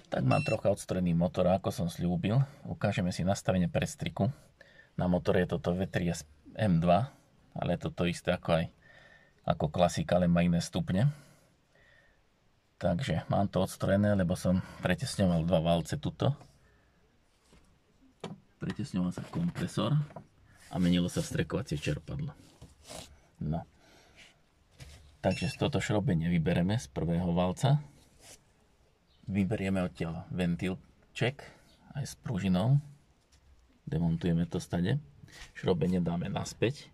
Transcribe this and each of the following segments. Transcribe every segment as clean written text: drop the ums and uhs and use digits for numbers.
Tak mám trocha odstrojený motor, ako som slúbil. Ukážeme si nastavenie prestriku. Na motore je toto V3S M2, ale je to isté ako klasika, ale má iné stupne. Takže mám to odstrojené, lebo som pretesňoval dva valce tuto. Pretesňoval sa kompresor a menilo sa vstrekovacie čerpadlo. No. Takže z toto šrobenie vybereme z prvého valca. Vyberieme odtiaľ ventilček aj s pružinou. Demontujeme to stade. Šrobenie dáme naspäť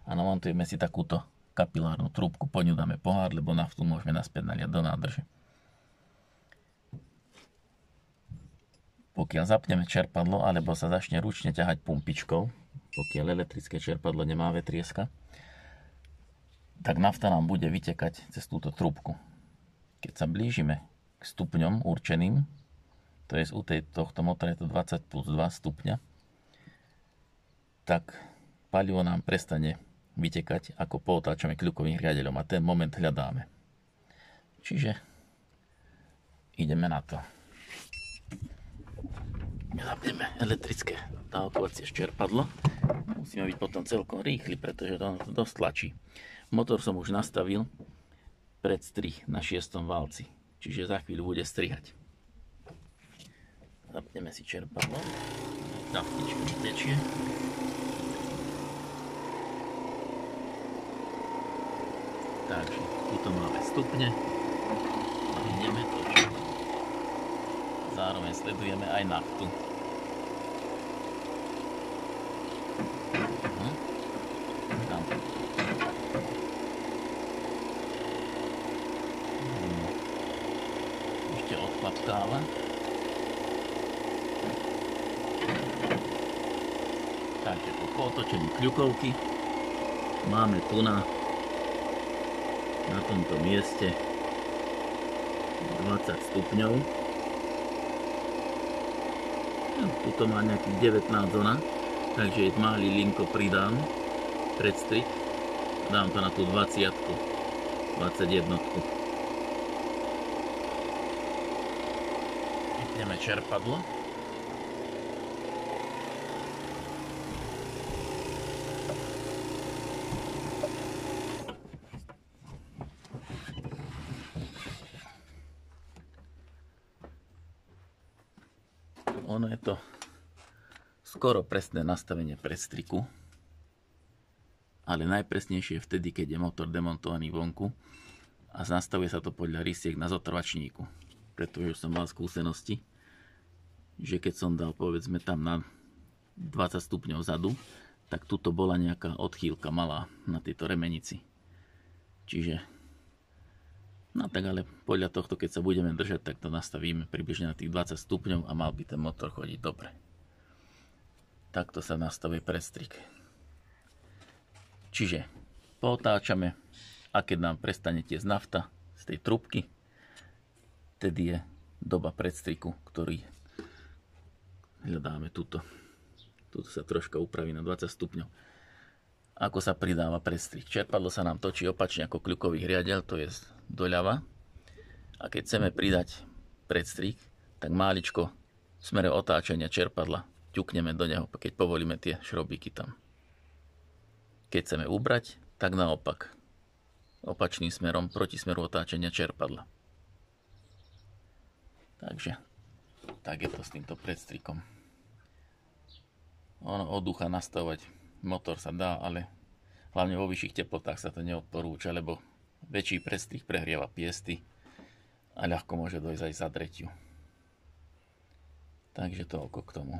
a namontujeme si takúto kapilárnu trúbku. Po ňu dáme pohár, lebo naftu môžeme naspäť naliať do nádrže. Pokiaľ zapneme čerpadlo alebo sa začne ručne ťahať pumpičkou, pokiaľ elektrické čerpadlo nemá vetrieska, tak nafta nám bude vytekať cez túto trúbku. Keď sa blížime k stupňom určeným, to je u tohto motora je to 20 plus 2 stupňa, tak palivo nám prestane vytekať, ako pootáčame kľukovým riadeľom a ten moment hľadáme. Čiže ideme na to. Zapneme elektrické dávkovacie čerpadlo. Musíme byť potom celkom rýchli, pretože to dosť tlačí. Motor som už nastavil pred strih na 6. valci, čiže za chvíľu bude strihať. Zapneme si čerpadlo. Naftička tečie. Takže tuto máme stupne. Ideme točiť. Zároveň sledujeme aj naftu. Ešte odklapkáva. Takže po otočení kľukovky máme tu na tomto mieste 20 stupňov. Tuto má nejakých 19 zóna, takže malý linko pridám predstrik. Dám to na tú 20, 21. Vypneme čerpadlo. Ono je to skoro presné nastavenie predstriku, ale najpresnejšie je vtedy, keď je motor demontovaný vonku a nastavuje sa to podľa rysiek na zotrvačníku. Pretože som mal skúsenosti, že keď som dal povedzme tam na 20 stupňov vzadu, tak tuto bola nejaká odchýlka malá na tejto remenici. Čiže no tak ale podľa tohto, keď sa budeme držať, tak to nastavíme približne na tých 20 stupňov a mal by ten motor chodiť dobre. Takto sa nastavuje predstrik. Čiže pootáčame a keď nám prestane tiecť nafta z tej trúbky, vtedy je doba predstriku, ktorý hľadáme tuto. Tuto sa troška upraví na 20 stupňov. Ako sa pridáva predstrik. Čerpadlo sa nám točí opačne ako kľukový riadeľ, to je doľava. A keď chceme pridať predstrik, tak máličko v smere otáčania čerpadla ťukneme do neho, keď povolíme tie šrobíky tam. Keď chceme ubrať, tak naopak. Opačným smerom, proti smeru otáčania čerpadla. Takže, tak je to s týmto predstrikom. Ono od ducha nastavovať motor sa dá, ale hlavne vo vyšších teplotách sa to neodporúča, lebo väčší predstrih prehrieva piesty a ľahko môže dojsť aj k zadretiu. Takže toľko k tomu.